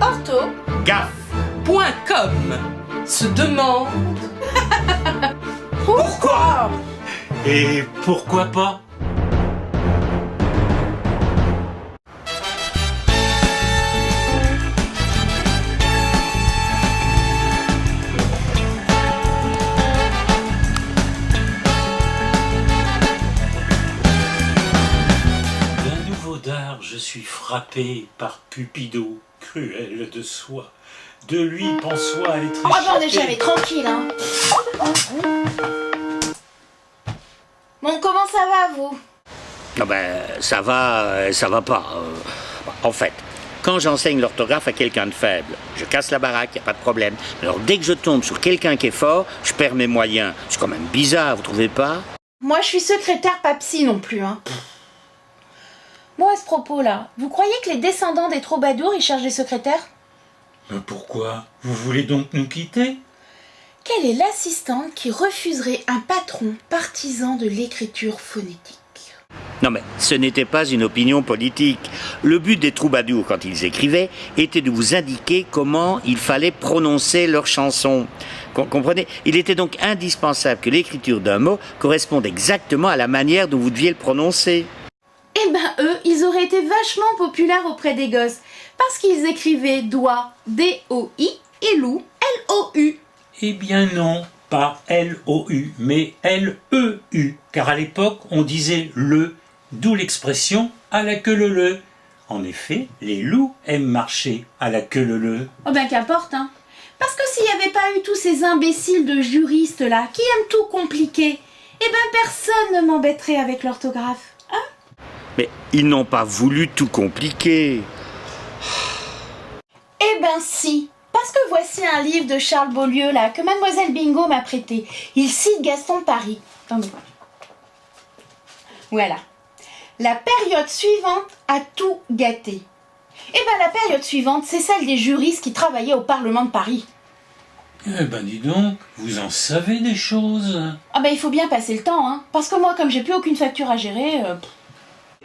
Ortho. Gaffe. .com se demande Pourquoi? Et pourquoi pas? D'un nouveau dard, je suis frappé par Cupido, cruel de soi. De lui, Pansois est Oh ben on n'est jamais tranquille, hein. Bon, comment ça va, vous? Ah ben, ça va pas. En fait, quand j'enseigne l'orthographe à quelqu'un de faible, je casse la baraque, y a pas de problème. Alors dès que je tombe sur quelqu'un qui est fort, je perds mes moyens. C'est quand même bizarre, vous trouvez pas? Moi, je suis secrétaire, pas psy non plus, hein. Moi, à ce propos-là, vous croyez que les descendants des troubadours, ils cherchent des secrétaires? Mais pourquoi? Vous voulez donc nous quitter? Quelle est l'assistante qui refuserait un patron partisan de l'écriture phonétique? Non mais ce n'était pas une opinion politique. Le but des troubadours, quand ils écrivaient, était de vous indiquer comment il fallait prononcer leurs chansons. Comprenez? Il était donc indispensable que l'écriture d'un mot corresponde exactement à la manière dont vous deviez le prononcer. Eh ben eux, ils auraient été vachement populaires auprès des gosses, parce qu'ils écrivaient doigt, D-O-I, et loup, L-O-U. Eh bien non, pas L-O-U, mais L-E-U, car à l'époque on disait le, d'où l'expression à la queue leu. En effet, les loups aiment marcher à la queue leu. Oh ben qu'importe, hein. Parce que s'il n'y avait pas eu tous ces imbéciles de juristes là, qui aiment tout compliquer, eh ben personne ne m'embêterait avec l'orthographe, hein. Mais ils n'ont pas voulu tout compliquer. Eh ben si, parce que voici un livre de Charles Beaulieu là, que Mademoiselle Bingo m'a prêté. Il cite Gaston de Paris. Attendez. Voilà. La période suivante a tout gâté. Eh ben la période suivante, c'est celle des juristes qui travaillaient au Parlement de Paris. Eh ben dis donc, vous en savez des choses. Ah ben il faut bien passer le temps, hein. Parce que moi, comme j'ai plus aucune facture à gérer...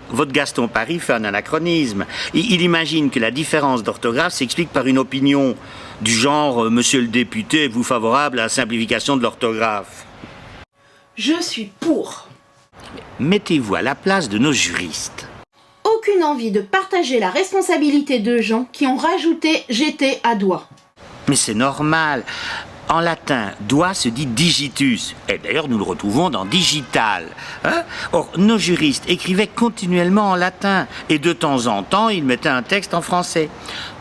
Votre Gaston Paris fait un anachronisme. Il imagine que la différence d'orthographe s'explique par une opinion du genre « Monsieur le député, êtes-vous favorable à la simplification de l'orthographe ?» Je suis pour. Mettez-vous à la place de nos juristes. Aucune envie de partager la responsabilité de gens qui ont rajouté « j'étais à doigt ». Mais c'est normal. En latin, doigt se dit digitus. Et d'ailleurs, nous le retrouvons dans digital. Hein? Or, nos juristes écrivaient continuellement en latin. Et de temps en temps, ils mettaient un texte en français.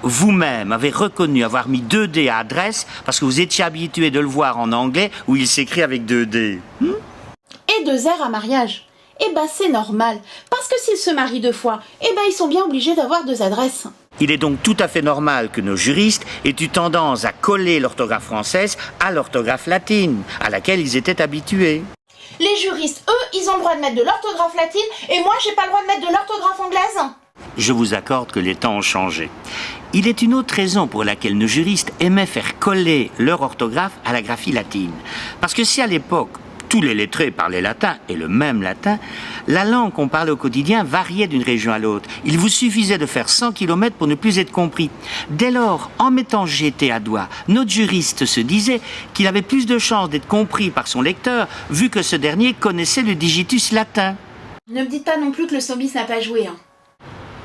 Vous-même avez reconnu avoir mis 2 D à adresse parce que vous étiez habitué de le voir en anglais où il s'écrit avec 2 D. Et 2 R à mariage. Eh ben c'est normal. Parce que s'ils se marient 2 fois, eh ben ils sont bien obligés d'avoir 2 adresses. Il est donc tout à fait normal que nos juristes aient eu tendance à coller l'orthographe française à l'orthographe latine, à laquelle ils étaient habitués. Les juristes, eux, ils ont le droit de mettre de l'orthographe latine, et moi, j'ai pas le droit de mettre de l'orthographe anglaise. Je vous accorde que les temps ont changé. Il est une autre raison pour laquelle nos juristes aimaient faire coller leur orthographe à la graphie latine. Parce que si à l'époque, tous les lettrés parlaient latin, et le même latin, la langue qu'on parlait au quotidien variait d'une région à l'autre. Il vous suffisait de faire 100 km pour ne plus être compris. Dès lors, en mettant GT à doigt, notre juriste se disait qu'il avait plus de chances d'être compris par son lecteur, vu que ce dernier connaissait le digitus latin. Ne me dites pas non plus que le Somis n'a pas joué, hein.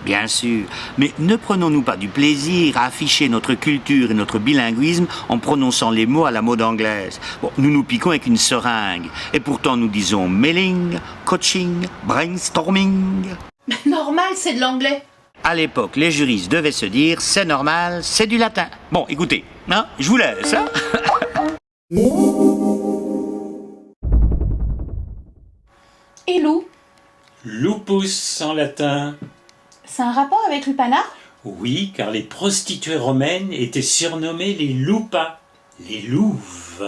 Bien sûr, mais ne prenons-nous pas du plaisir à afficher notre culture et notre bilinguisme en prononçant les mots à la mode anglaise. Bon, nous nous piquons avec une seringue, et pourtant nous disons mailing, coaching, brainstorming. Normal, c'est de l'anglais. À l'époque, les juristes devaient se dire, c'est normal, c'est du latin. Bon, écoutez, hein, je vous laisse, hein. Et loup, Lupus en latin. c'est un rapport avec Lupanar? Oui, car les prostituées romaines étaient surnommées les lupas, les louves.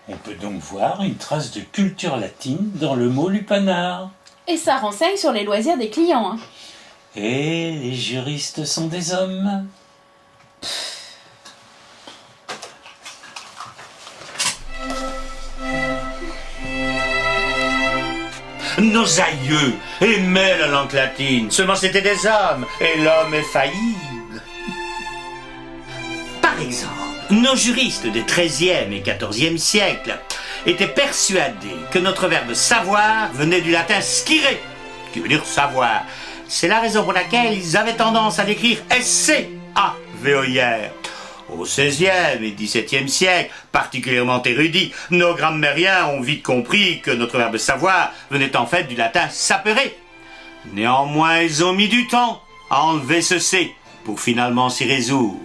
On peut donc voir une trace de culture latine dans le mot lupanar. Et ça renseigne sur les loisirs des clients, hein. Et les juristes sont des hommes. Nos aïeux aimaient la langue latine, seulement c'était des hommes, et l'homme est faillible. Nos juristes des XIIIe et XIVe siècles étaient persuadés que notre verbe savoir venait du latin scire, qui veut dire savoir. C'est la raison pour laquelle ils avaient tendance à l'écrire S-C-A-V-O-I-R. Au XVIe et XVIIe siècle, particulièrement érudits, nos grammairiens ont vite compris que notre verbe savoir venait en fait du latin sapere. Néanmoins, ils ont mis du temps à enlever ce C pour finalement s'y résoudre.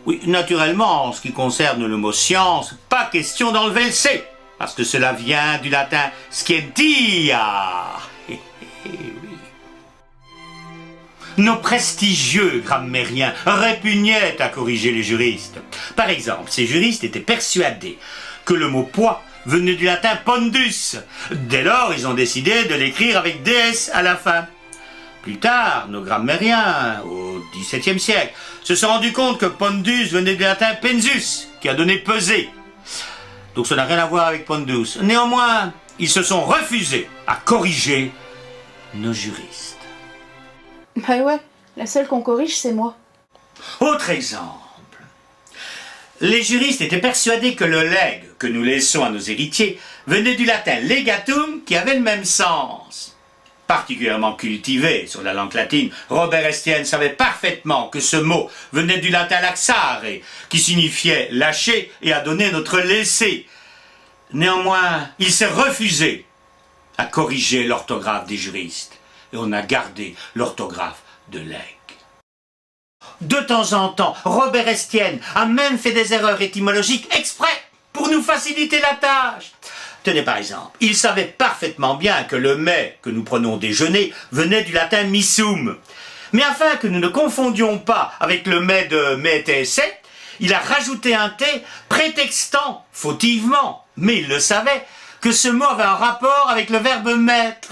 Oui, naturellement, en ce qui concerne le mot science, pas question d'enlever le C, parce que cela vient du latin scientia. Nos prestigieux grammairiens répugnaient à corriger les juristes. Par exemple, ces juristes étaient persuadés que le mot poids venait du latin pondus. Dès lors, ils ont décidé de l'écrire avec DS à la fin. Plus tard, nos grammairiens, au XVIIe siècle, se sont rendus compte que pondus venait du latin pensus, qui a donné peser. Donc ça n'a rien à voir avec pondus. Néanmoins, ils se sont refusés à corriger nos juristes. Bah ouais, la seule qu'on corrige, c'est moi. Autre exemple. Les juristes étaient persuadés que le legs que nous laissons à nos héritiers venait du latin legatum, qui avait le même sens. Particulièrement cultivé sur la langue latine, Robert Estienne savait parfaitement que ce mot venait du latin laxare, qui signifiait lâcher et a donné notre laisser. Néanmoins, il s'est refusé à corriger l'orthographe des juristes, et on a gardé l'orthographe de legs. De temps en temps, Robert Estienne a même fait des erreurs étymologiques exprès pour nous faciliter la tâche. Tenez par exemple, il savait parfaitement bien que le mets que nous prenons déjeuner venait du latin missum. Mais afin que nous ne confondions pas avec le mets de mettesse, il a rajouté un T prétextant, fautivement, mais il le savait, que ce mot avait un rapport avec le verbe mettre.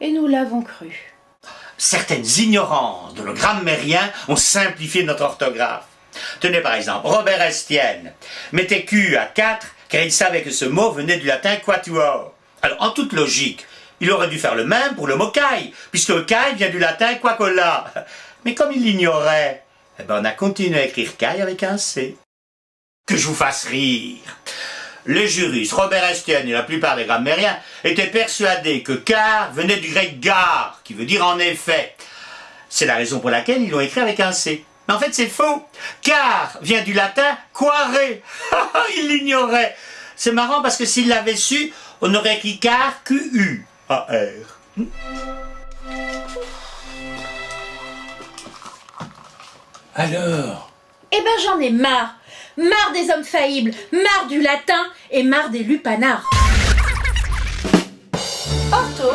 Et nous l'avons cru. Certaines ignorances de nos grammairiens ont simplifié notre orthographe. Tenez par exemple, Robert Estienne mettait Q à 4 car il savait que ce mot venait du latin quatuor. Alors en toute logique, il aurait dû faire le même pour le mot caille, puisque caille vient du latin quacola. Mais comme il l'ignorait, on a continué à écrire caille avec un C. Que je vous fasse rire. Les juristes, Robert Estienne et la plupart des grammairiens étaient persuadés que car venait du grec gar, qui veut dire en effet. C'est la raison pour laquelle ils l'ont écrit avec un C. Mais en fait c'est faux. Car vient du latin quare. Il l'ignorait. C'est marrant parce que s'il l'avait su, on aurait écrit car Q-U-A-R. Alors, Eh ben j'en ai marre. Marre des hommes faillibles, marre du latin et marre des lupanards. Ortho.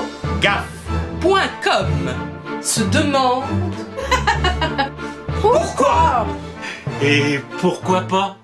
.com se demande Pourquoi? et pourquoi pas?